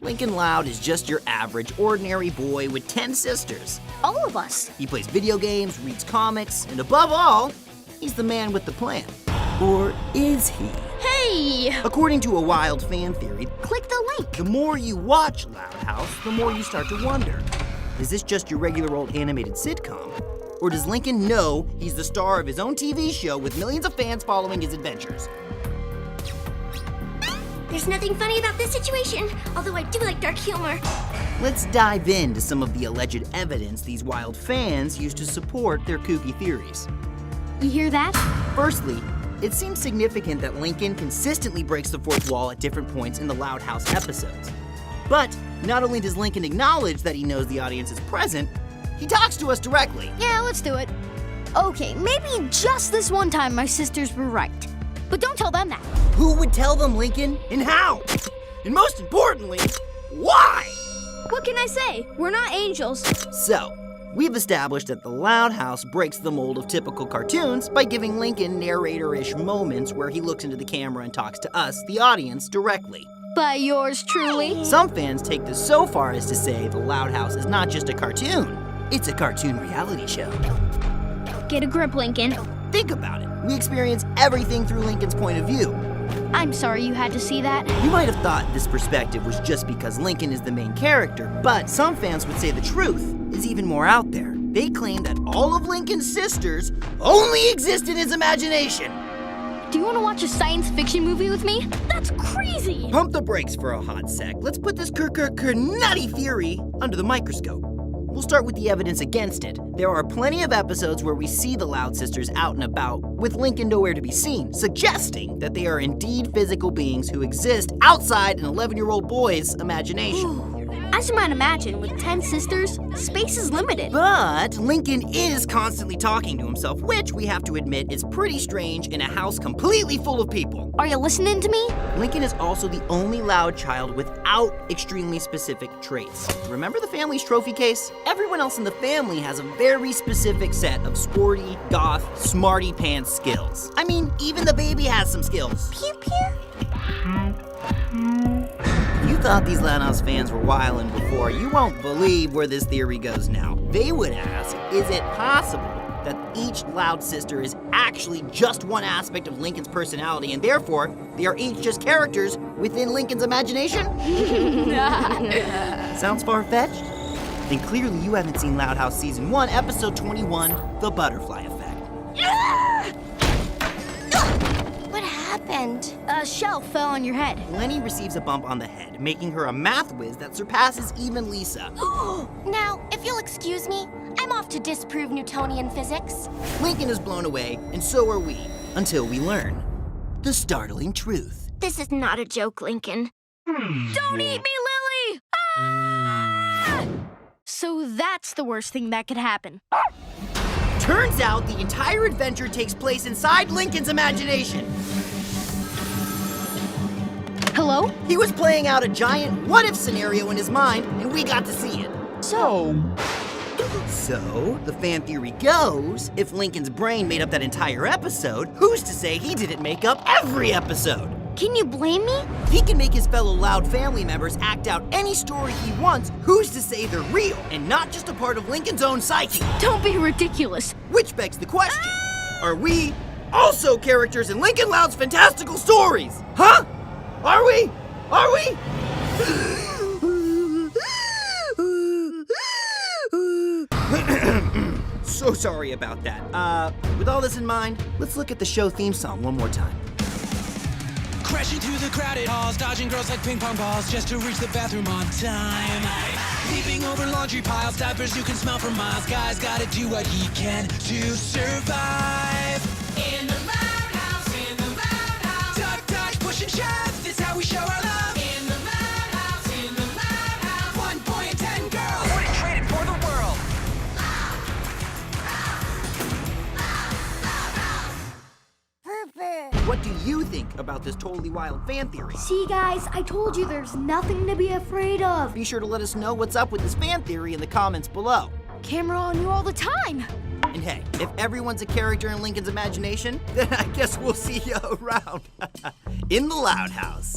Lincoln Loud is just your average, ordinary boy with 10 sisters. All of us. He plays video games, reads comics, and above all, he's the man with the plan. Or is he? Hey! According to a wild fan theory, Click the link. the more you watch Loud House, the more you start to wonder, is this just your regular old animated sitcom? Or does Lincoln know he's the star of his own TV show with millions of fans following his adventures? There's nothing funny about this situation, although I do like dark humor. Let's dive into some of the alleged evidence these wild fans use to support their kooky theories. You hear that? Firstly, it seems significant that Lincoln consistently breaks the fourth wall at different points in the Loud House episodes. But not only does Lincoln acknowledge that he knows the audience is present, he talks to us directly. Yeah, let's do it. Okay, maybe just this one time my sisters were right. But don't tell them that. Who would tell them, Lincoln, and how? And most importantly, why? What can I say? We're not angels. So, we've established that the Loud House breaks the mold of typical cartoons by giving Lincoln narrator-ish moments where he looks into the camera and talks to us, the audience, directly. By yours truly. Some fans take this so far as to say the Loud House is not just a cartoon, it's a cartoon reality show. Get a grip, Lincoln. Think about it. We experience everything through Lincoln's point of view. I'm sorry you had to see that. You might have thought this perspective was just because Lincoln is the main character, but some fans would say the truth is even more out there. They claim that all of Lincoln's sisters only exist in his imagination. Do you want to watch a science fiction movie with me? That's crazy! Pump the brakes for a hot sec. Let's put this nutty theory under the microscope. We'll start with the evidence against it. There are plenty of episodes where we see the Loud sisters out and about, with Lincoln nowhere to be seen, suggesting that they are indeed physical beings who exist outside an 11-year-old boy's imagination. As you might imagine, with 10 sisters, space is limited. But Lincoln is constantly talking to himself, which we have to admit is pretty strange in a house completely full of people. Are you listening to me? Lincoln is also the only Loud child without extremely specific traits. Remember the family's trophy case? Everyone else in the family has a very specific set of sporty, goth, smarty pants skills. I mean, even the baby has some skills. Pew pew. If you thought these Loud House fans were wildin' before, you won't believe where this theory goes now. They would ask, is it possible that each Loud sister is actually just one aspect of Lincoln's personality, and therefore, they are each just characters within Lincoln's imagination? Sounds far-fetched? Then clearly you haven't seen Loud House Season 1, Episode 21, The Butterfly Effect. What happened? A shell fell on your head. Lenny receives a bump on the head, making her a math whiz that surpasses even Lisa. Now, if you'll excuse me, I'm off to disprove Newtonian physics. Lincoln is blown away, and so are we, until we learn the startling truth. This is not a joke, Lincoln. Don't eat me, Lily! Ah! So that's the worst thing that could happen. Turns out the entire adventure takes place inside Lincoln's imagination. Hello? He was playing out a giant what-if scenario in his mind, and we got to see it. So, the fan theory goes, if Lincoln's brain made up that entire episode, who's to say he didn't make up every episode? can you blame me? He can make his fellow Loud family members act out any story he wants. Who's to say they're real and not just a part of Lincoln's own psyche? Don't be ridiculous. Which begs the question, are we also characters in Lincoln Loud's fantastical stories? Huh? Are we? Are we? So sorry about that. With all this in mind, let's look at the show theme song one more time. Crashing through the crowded halls, dodging girls like ping pong balls just to reach the bathroom on time. Leaping over laundry piles, diapers you can smell for miles. Guy's gotta do what he can to survive. In the loud house, in the loud house. Duck, dodge, push and shove, this how we show our love. In the loud house, in the loud house. 1 boy and 10 girls, wouldn't trade it for the world. What do you think about this totally wild fan theory? See, guys, I told you there's nothing to be afraid of. Be sure to let us know what's up with this fan theory in the comments below. Camera on you all the time. And hey, if everyone's a character in Lincoln's imagination, then I guess we'll see you around in the Loud House.